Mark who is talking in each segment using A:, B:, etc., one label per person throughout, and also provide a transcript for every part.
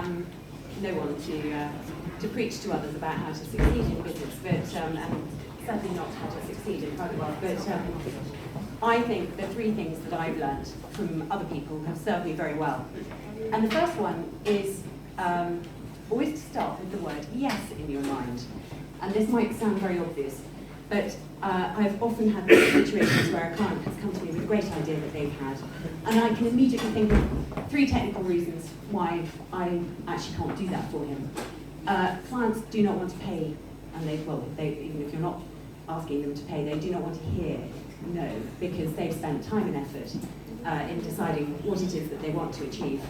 A: I'm no one to preach to others about how to succeed in business, but and certainly not how to succeed in private wealth. But I think the three things that I've learned from other people have served me very well. And the first one is always to start with the word yes in your mind. And this might sound very obvious, but I've often had situations where a client has come to me with a great idea that they've had, and I can immediately think of three technical reasons why I actually can't do that for him. Clients do not want to pay, and even if you're not asking them to pay, they do not want to hear no, because they've spent time and effort in deciding what it is that they want to achieve.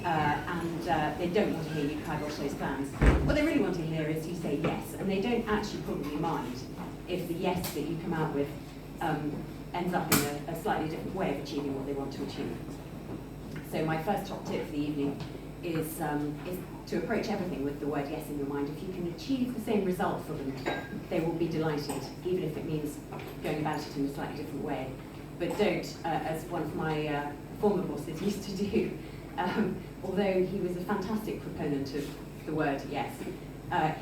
A: And they don't want to hear you kibosh those plans. What they really want to hear is you say yes, and they don't actually probably mind if the yes that you come out with ends up in a slightly different way of achieving what they want to achieve. So my first top tip for the evening is to approach everything with the word yes in your mind. If you can achieve the same result for them, they will be delighted, even if it means going about it in a slightly different way. But don't, as one of my former bosses used to do, although he was a fantastic proponent of the word yes,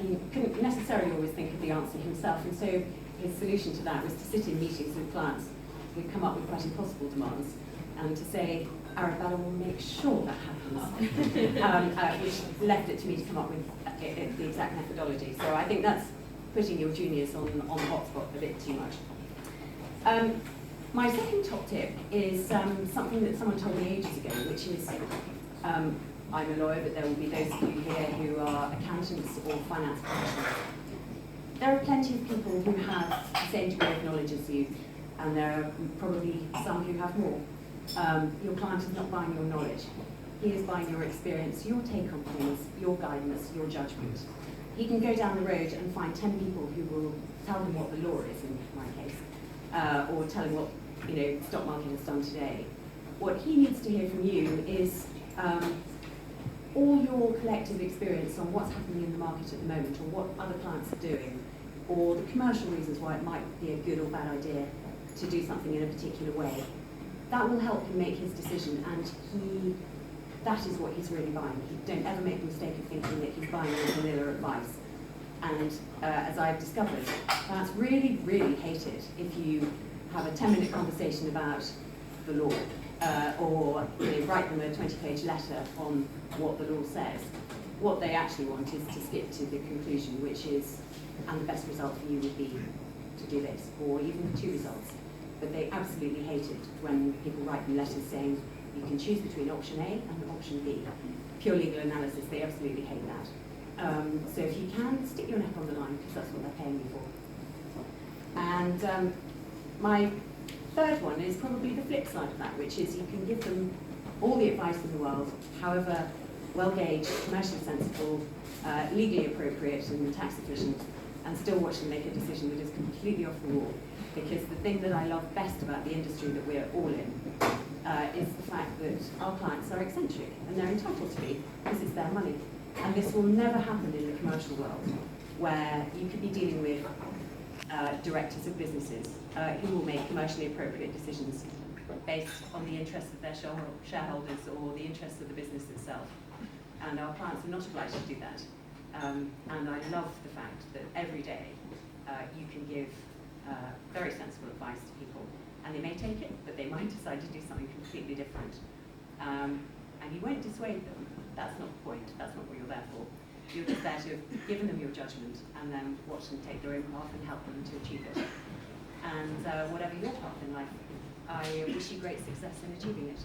A: he couldn't necessarily always think of the answer himself, and so his solution to that was to sit in meetings with clients who'd come up with quite impossible demands and to say, Arabella will make sure that happens, which left it to me to come up with the exact methodology. So I think that's putting your juniors on the hotspot a bit too much. My second top tip is something that someone told me ages ago, which is, I'm a lawyer, but there will be those of you here who are accountants or finance professionals. There are plenty of people who have the same degree of knowledge as you, and there are probably some who have more. Your client is not buying your knowledge. He is buying your experience, your take on things, your guidance, your judgment. He can go down the road and find 10 people who will tell him what the law is, in my case, or tell him what the stock market has done today. What he needs to hear from you is all your collective experience on what's happening in the market at the moment, or what other clients are doing, or the commercial reasons why it might be a good or bad idea to do something in a particular way. That will help him make his decision, and that is what he's really buying. Don't ever make the mistake of thinking that he's buying your vanilla advice. And as I've discovered, that's really, really hated if you have a 10-minute conversation about the law, or write them a 20-page letter on what the law says. What they actually want is to skip to the conclusion, which is, and the best result for you would be to do this, or even the two results. But they absolutely hate it when people write them letters saying you can choose between option A and option B. Pure legal analysis, they absolutely hate that. So if you can, stick your neck on the line, because that's what they're paying you for. And my third one is probably the flip side of that, which is you can give them all the advice in the world, however well-gauged, commercially sensible, legally appropriate and tax efficient, and still watch them make a decision that is completely off the wall. Because the thing that I love best about the industry that we're all in is the fact that our clients are eccentric, and they're entitled to be, because it's their money. And this will never happen in the commercial world, where you could be dealing with directors of businesses who will make commercially appropriate decisions based on the interests of their shareholders or the interests of the business itself. And our clients are not obliged to do that. And I love the fact that every day you can give very sensible advice to people, and they may take it, but they might decide to do something completely different. And you won't dissuade them. That's not the point. That's not what you're there for. You're just there to have given them your judgment and then watch them take their own path and help them to achieve it. And whatever your path in life, I wish you great success in achieving it.